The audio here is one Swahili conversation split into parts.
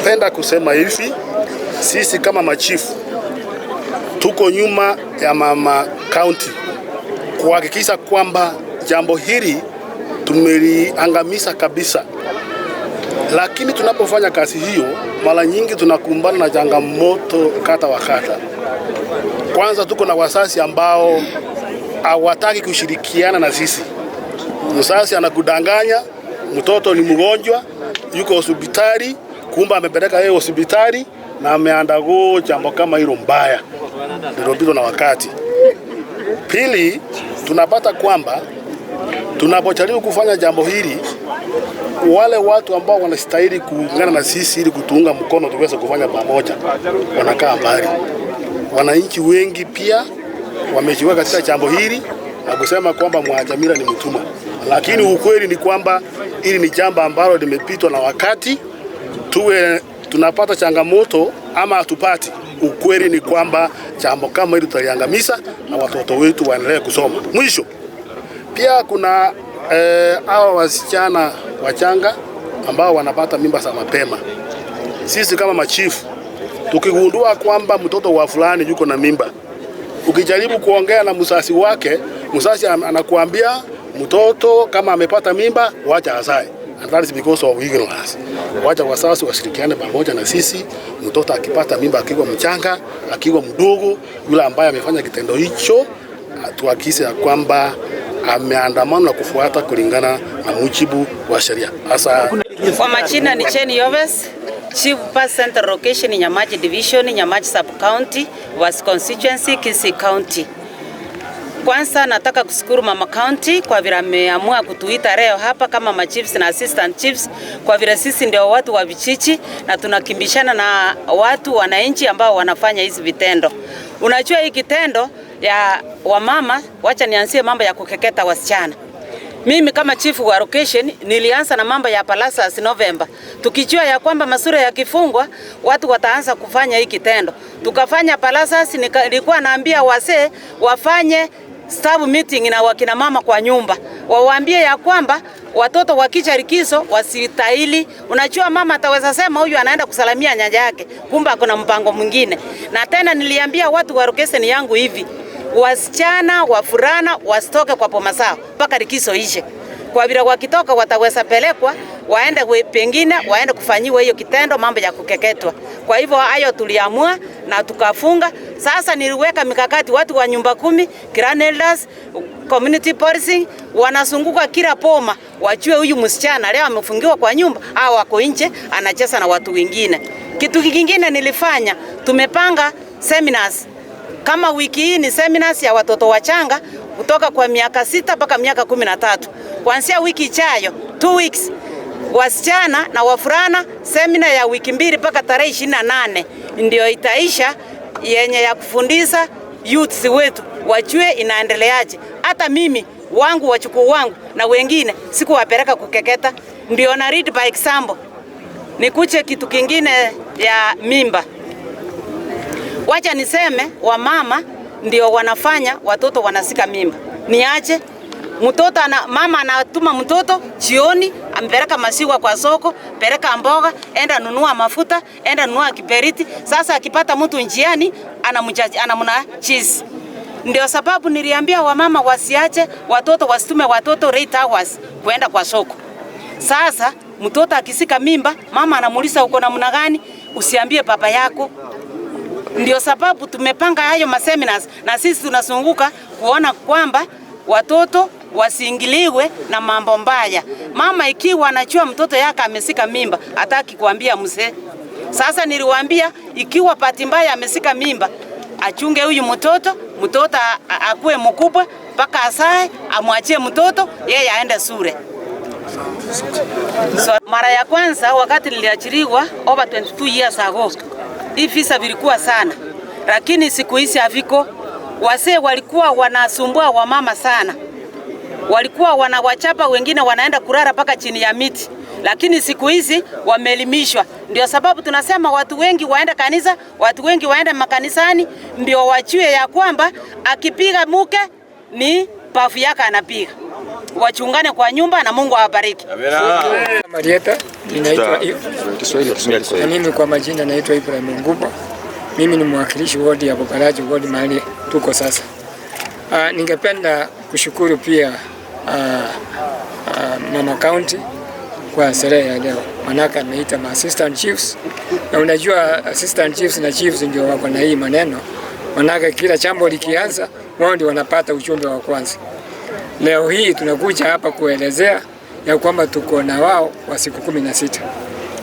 Ningependa kusema hivi, sisi kama machifu tuko nyuma ya mama county kuhakikisha kwamba jambo hili tumeliangamiza kabisa. Lakini tunapofanya kazi hiyo, mara nyingi tunakumbana na changamoto kata wa kata. Kwanza tuko na wazazi ambao hawataki kushirikiana na sisi. Mzazi anakudanganya, mtoto ni mgonjwa, yuko hospitali, kumbe amepeleka yeye hospitali na ameandago jambo kama hilo mbaya. Ndio na wakati. Pili, tunapata kwamba tunapojaribu kufanya jambo hili, wale watu ambao wanastahili kuungana na sisi ili kutuunga mkono tuweze kufanya pamoja wanakaa mbali. Wananchi wengi pia wamejiweka katika jambo hili na kusema kwamba Mwajamila ni mtuma. Lakini ukweli ni kwamba hili ni jambo ambalo limepitwa na wakati. Tuwe tunapata changamoto ama hatupati. Ukweli ni kwamba jambo kama hili tutaliangamiza na watoto wetu waendelee kusoma. Mwisho, pia kuna hawa wasichana wachanga ambao wanapata mimba za mapema. Sisi kama machifu tukigundua kwamba mtoto wa fulani yuko na mimba, ukijaribu kuongea na mzazi wake, mzazi anakuambia mtoto kama amepata mimba wacha azae. And that is because of ignorance. Wacha wazazi washirikiane pamoja na sisi. Mtoto akipata mimba akiwa mchanga, akiwa mdogo, yule ambaye amefanya kitendo hicho, tuhakikishe kwamba ameandamana na kufuata kulingana na mujibu wa sheria. Hasa kwa majina ni Chen Yoves, Chief Pass Center Location Nyamaji Division, Nyamaji Sub County, was constituency Kisii County. Kwanza nataka kushukuru Mama County kwa vile ameamua kutuita leo hapa kama machiefs na assistant chiefs, kwa vile sisi ndio watu wa vijiji na tunakimbishana na watu wananchi ambao wanafanya hizi vitendo. Unajua hii kitendo ya wamama, wacha nianzie mambo ya kukeketa wasichana. Mimi kama chief wa location nilianza na mambo ya Palasas November. Tukijua ya kwamba masura yakifungwa watu wataanza kufanya hii kitendo. Tukafanya Palasas, nilikuwa naambia wazee wafanye staff meeting na wakina mama kwa nyumba. Wawaambie ya kwamba watoto wakija likizo wasitahili. Unajua mama ataweza sema huyu anaenda kusalamia nyanja yake, kumbe kuna mpango mwingine. Na tena niliambia watu wa location yangu hivi, wasichana wafurana wasitoke kwa poma zao mpaka likizo ishe. Kwa vile wakitoka wataweza pelekwa waende pengine waende kufanyiwa hiyo kitendo mambo ya kukeketwa. Kwa hivyo hayo tuliamua na tukafunga. Sasa niliweka mikakati, watu wa nyumba 10, Grand Elders, community policing wanazunguka kila poma wajue huyu msichana leo amefungiwa kwa nyumba au wako nje anacheza na watu wengine. Kitu kingine nilifanya, tumepanga seminars. Kama wiki hii ni seminars ya watoto wachanga kutoka kwa miaka 6 mpaka miaka 13. Kuanzia wiki ijayo 2 weeks wasichana na wafurana, seminar ya wiki 2 mpaka tarehe 28 ndio itaisha, yenye ya kufundisha youths wetu wajue inaendeleaje. Hata mimi wangu wachukuu wangu na wengine sikuwapeleka kukeketa, ndio na read by example. Nikuche kitu kingine ya mimba. Wacha niseme wamama ndio wanafanya watoto wanasika mimba. Niache mtoto mama anatuma mtoto jioni ampeleka masiwa kwa soko, peleka mboga, enda nunua mafuta, enda nunua kiberiti. Sasa akipata mtu njiani anamuna cheese. Ndio sababu niliambia wamama wasiache watoto, wasitume watoto late hours kwenda kwa soko. Sasa mtoto akisika mimba, mama anamuuliza uko namna gani, usiambie baba yako. Ndio sababu tumepanga hayo maseminars na sisi tunazunguka kuona kwamba watoto wasiingiliwe na mambo mbaya. Mama ikiwa anajua mtoto yake amesika mimba, hataki kuambia mzee. Sasa niliwaambia ikiwa bahati mbaya amesika mimba, achunge huyu mtoto akue mkubwa mpaka asae, amwachie mtoto yeye aende shule. So, mara ya kwanza wakati niliachiriwa over 22 years ago, hii visa vilikuwa sana. Lakini siku hizi haviko. Wazee walikuwa wanasumbua wamama sana. Walikuwa wanawachapa, wengine wanaenda kulala paka chini ya miti. Lakini siku hizi wameelimishwa. Ndio sababu tunasema watu wengi waende kanisa, watu wengi waende makanisani, ndio wajue ya kwamba akipiga mke ni pafu yake anapiga. wachungane kwa nyumba na Mungu awabariki. Marieta, ninaitwa na mimi kwa majina naitwa Ibrahim Ngubo. Mimi ni mwakilishi wodi ya Bokaraji, wodi mahali tuko sasa. Ningependa kushukuru pia Mama County kwa sherehe ya leo. Manaka ameita assistant chiefs. Na unajua assistant chiefs na chiefs ndio wako na hii maneno. Manaka kila jambo likianza wao ndio wanapata ujumbe wa kwanza. Leo hii tunakuja hapa kuelezea ya kwamba tuko na wao wa siku 16.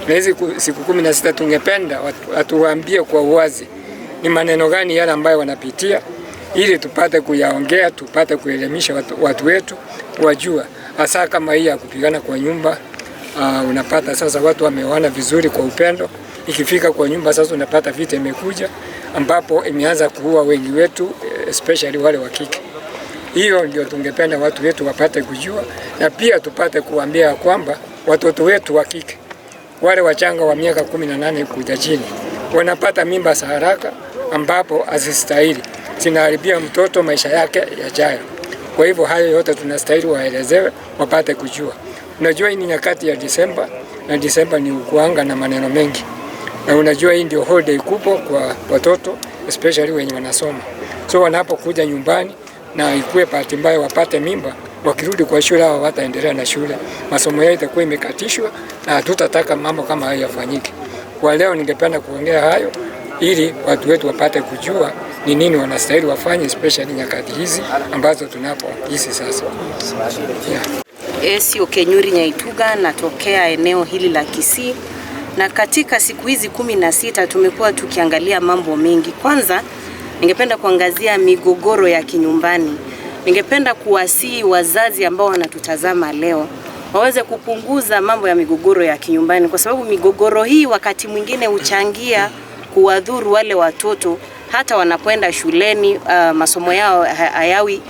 Na hizi siku 16 tungependa watuambie kwa uwazi ni maneno gani yale ambayo wanapitia ili tupate kuyaongea, tupate kuelimisha watu wetu wajua. Hasa kama hii ya kupigana kwa nyumba, unapata sasa watu wameoana vizuri kwa upendo. Ikifika kwa nyumba sasa unapata vita imekuja ambapo imeanza kuua wengi wetu, especially wale wa kike. Hiyo ndio tungependa watu wetu wapate kujua, na pia tupate kuambia kwamba watoto wetu wa kike wale wachanga wa miaka 18 kuja chini wanapata mimba za haraka ambapo asistahili, zinaharibia mtoto maisha yake yajayo. Kwa hivyo hayo yote tunastahili waelezewe, wapate kujua. Unajua hii ni nyakati ya Disemba, na Disemba ni ukuanga na maneno mengi. Na unajua hii ndio holiday kubwa kwa watoto, especially wenye wanasoma. So wanapokuja nyumbani na ikuwe bahati mbaya wapate mimba, wakirudi kwa shule hao wataendelea na shule. Masomo yao itakuwa imekatishwa na hatutataka mambo kama hayo yafanyike. Kwa leo ningependa kuongea hayo ili watu wetu wapate kujua ni nini wanastahili wafanye, especially nyakati hizi ambazo tunapoishi sasa. Esio Kenyuri Nyaituga, natokea eneo hili la Kisii, na katika siku hizi 16 tumekuwa tukiangalia mambo mengi. Kwanza ningependa kuangazia migogoro ya kinyumbani. Ningependa kuwasihi wazazi ambao wanatutazama leo waweze kupunguza mambo ya migogoro ya kinyumbani, kwa sababu migogoro hii wakati mwingine huchangia kuwadhuru wale watoto hata wanapoenda shuleni. Masomo yao hayawi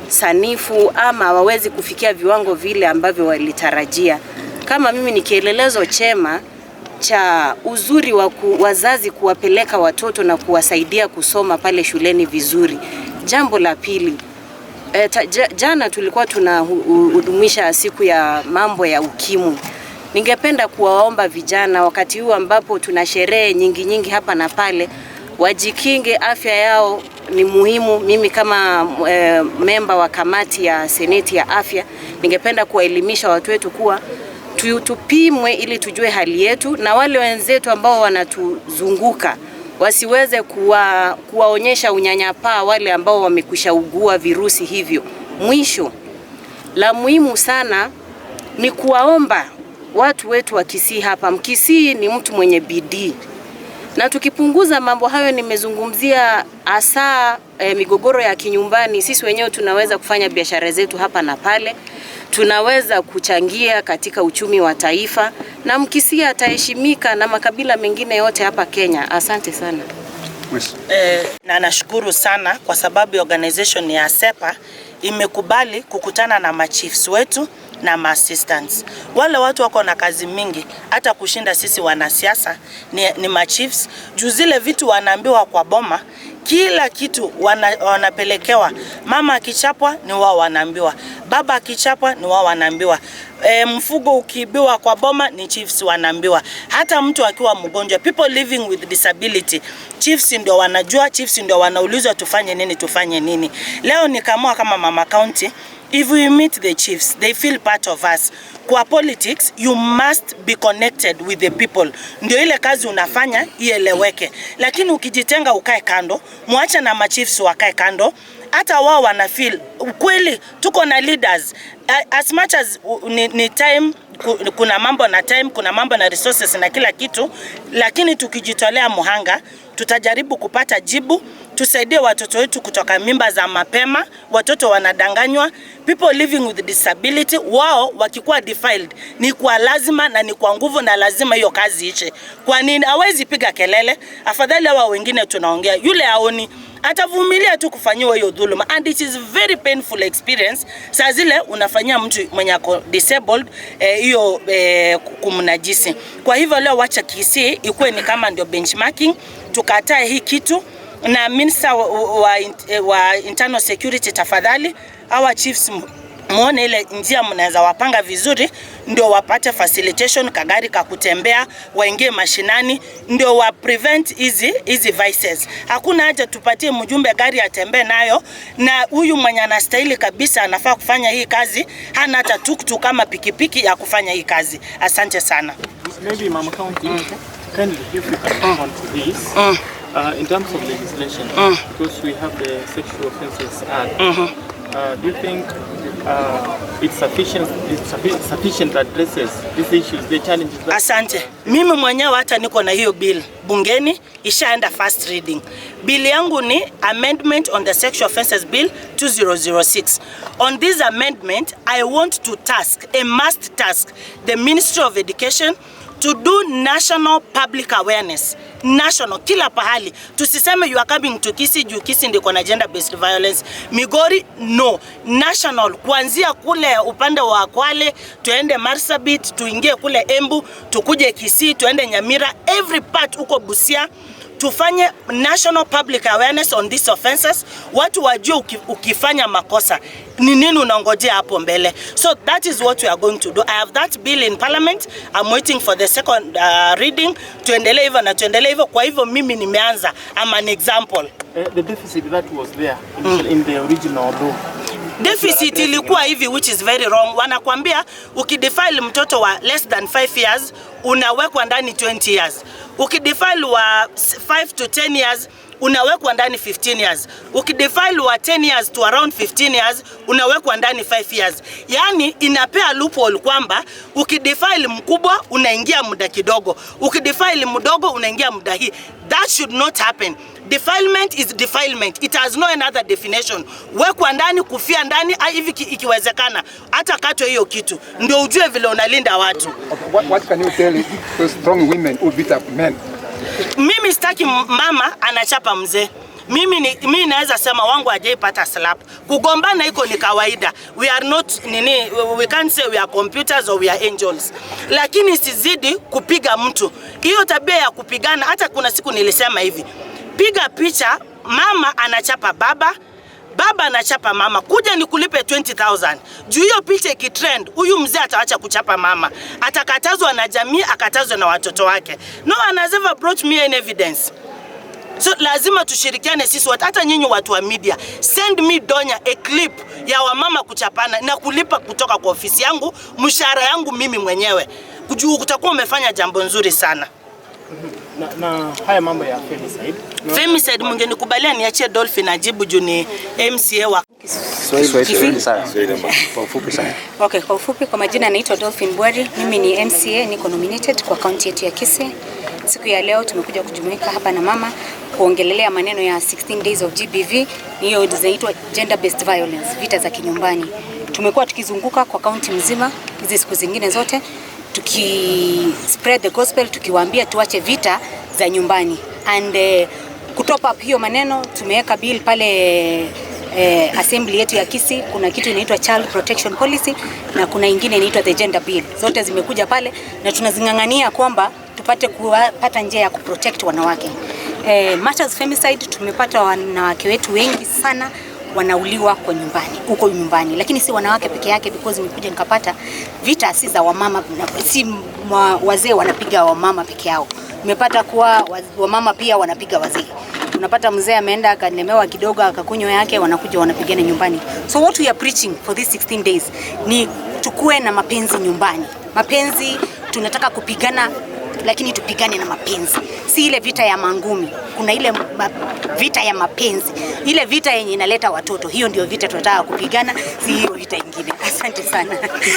sanifu ama hawawezi kufikia viwango vile ambavyo walitarajia. Kama mimi ni kielelezo chema cha uzuri wa wazazi kuwapeleka watoto na kuwasaidia kusoma pale shuleni vizuri. Jambo la pili, jana tulikuwa tunahudumisha siku ya mambo ya ukimwi. Ningependa kuwaomba vijana wakati huu ambapo tuna sherehe nyingi hapa na pale, wajikinge, afya yao ni muhimu. Mimi kama memba wa kamati ya seneti ya afya, ningependa kuwaelimisha watu wetu kuwa tupimwe ili tujue hali yetu, na wale wenzetu ambao wanatuzunguka wasiweze kuwaonyesha unyanyapaa wale ambao wamekwisha ugua virusi hivyo. Mwisho, la muhimu sana ni kuwaomba watu wetu wa Kisii hapa. Mkisii ni mtu mwenye bidii, na tukipunguza mambo hayo nimezungumzia hasa migogoro ya kinyumbani, sisi wenyewe tunaweza kufanya biashara zetu hapa na pale, tunaweza kuchangia katika uchumi wa taifa, na Mkisii ataheshimika na makabila mengine yote hapa Kenya. Asante sana. Na nashukuru sana kwa sababu organization ya SEPA imekubali kukutana na machiefs wetu na assistants. Wale watu wako na kazi mingi hata kushinda sisi wanasiasa ni machiefs. Juu zile vitu wanaambiwa kwa boma, kila kitu wanapelekewa. Mama akichapwa ni wao wanaambiwa, baba akichapwa ni wao wanaambiwa. Mfugo ukiibiwa kwa boma ni chiefs wanaambiwa. Hata mtu akiwa mgonjwa, people living with disability, chiefs ndio wanajua, chiefs ndio wanaulizwa tufanye nini. Leo nikaamua kama Mama County, if we meet the chiefs, they feel part of us. Kwa politics, you must be connected with the people. Ndio ile kazi unafanya ieleweke. Lakini ukijitenga ukae kando, muache na machiefs wakae kando, hata wao wana feel ukweli tuko na leaders. As much as ni time, kuna mambo na time, kuna mambo na resources na kila kitu, lakini tukijitolea muhanga tutajaribu kupata jibu. Tusaidie watoto wetu kutoka mimba za mapema, watoto wanadanganywa, people living with disability, wao wakikuwa defiled ni kwa lazima na ni kwa nguvu, na lazima hiyo kazi iche. Kwa nini hawezi piga kelele? Afadhali hawa wengine tunaongea, yule haoni atavumilia tu kufanyiwa hiyo dhuluma, and it is very painful experience. Saa zile unafanyia mtu mwenye ako disabled hiyo kumnajisi. Kwa hivyo leo wacha Kisii ikuwe ni kama ndio benchmarking, tukatae hii kitu. Na Minister wa Internal Security, tafadhali hawa chiefs muone ile njia mnaweza wapanga vizuri, ndio wapate facilitation, kagari kakutembea, waingie mashinani, ndio wa prevent hizi vices. Hakuna haja tupatie mjumbe gari atembee nayo, na huyu mwenye anastahili kabisa anafaa kufanya hii kazi hana hata tuktuk kama pikipiki ya kufanya hii kazi. Asante sana. Maybe Mama County, kindly if you can come on to this. In terms of legislation, because we have the Sexual Offences Act, do you think it's sufficient addresses these issues, the challenges? Asante. Mimi mwenyewe hata niko na hiyo bill bungeni, ishaenda first reading. Bill yangu ni amendment on the Sexual Offences Bill 2006. On this amendment, I want to must task the Ministry of Education to do national public awareness. National, kila pahali. Tusiseme you are coming to Kisii, juu Kisii ndiko na gender based violence. Migori, no. National, kuanzia kule upande wa Kwale, tuende Marsabit, tuingie kule Embu, tukuje Kisii, tuende Nyamira, every part uko Busia, tufanye national public awareness on these offenses. Watu wajue ukifanya makosa ni nini unangojea hapo mbele. So that is what we are going to do. I have that bill in parliament. I'm waiting for the second reading. Tuendelee hivyo na tuendelee hivyo. Kwa hivyo mimi nimeanza. I'm an example. The deficit that was there in the original law. Deficit ilikuwa hivi, which is very wrong. Wanakuambia ukidefile mtoto wa less than 5 years unawekwa ndani 20 years. Ukidefile wa 5 to 10 years unawekwa ndani 15 years. Ukidefile wa 10 years to around 15 years unawekwa ndani 5 years. Yani inapea loophole kwamba ukidefile mkubwa unaingia muda kidogo, ukidefile mdogo unaingia muda hii. That should not happen. Defilement is defilement. It has no another definition. Wekwa ndani, kufia ndani, hivi ikiwezekana hata katwe hiyo kitu, ndio ujue vile unalinda watu. What can you tell those strong women who beat up men? Mimi sitaki mama anachapa mzee. Mimi naweza sema wangu hajaipata slap. Kugombana iko ni kawaida. We are not we can't say we are computers or we are angels. Lakini sizidi kupiga mtu. Hiyo tabia ya kupigana, hata kuna siku nilisema hivi. Piga picha, mama anachapa baba, baba anachapa mama, kuja nikulipe 20,000. Juu hiyo picha ikitrend, huyu mzee ataacha kuchapa mama. Atakatazwa na jamii, akatazwa na watoto wake. No one has ever brought me any evidence. So lazima tushirikiane sisi wote, hata nyinyi watu wa media. Send me Donya a clip ya wamama kuchapana na kulipa kutoka kwa ofisi yangu, mshahara yangu mimi mwenyewe. Kujua utakuwa umefanya jambo nzuri sana. Na haya mambo ya femicide. Femicide mungenikubalia niachie Dolphin ajibu juu ni MCA wa Okay, kwa ufupi, kwa majina naitwa Dolphin Bwari. Mimi ni MCA, niko nominated kwa county yetu ya Kisii. Siku ya leo tumekuja kujumuika hapa na mama kuongelelea maneno ya 16 days of GBV, hiyo zinaitwa gender based violence, vita za kinyumbani. Tumekuwa tukizunguka kwa county mzima hizi siku zingine zote spread the gospel, tukiwaambia tuache vita za nyumbani. And kutop up hiyo maneno, tumeweka bill pale assembly yetu ya Kisii. Kuna kitu inaitwa Child Protection Policy na kuna ingine inaitwa the Gender Bill. Zote zimekuja pale na tunazingangania kwamba tupate kupata njia ya kuprotect wanawake. Matters femicide, tumepata wanawake wetu wengi sana wanauliwa kwa nyumbani, huko nyumbani, lakini si wanawake peke yake, because nimekuja nikapata vita si za wamama, si wazee wanapiga wamama peke yao. Nimepata kuwa wamama pia wanapiga wazee. Unapata mzee ameenda akalemewa kidogo akakunywa yake, wanakuja wanapigana nyumbani. So what we are preaching for these 16 days ni tukue na mapenzi nyumbani. Mapenzi, tunataka kupigana lakini tupigane na mapenzi. Si ile vita ya mangumi. Kuna ile vita ya mapenzi. Ile vita yenye inaleta watoto. Hiyo ndio vita tunataka kupigana, si hiyo vita ingine. Asante sana.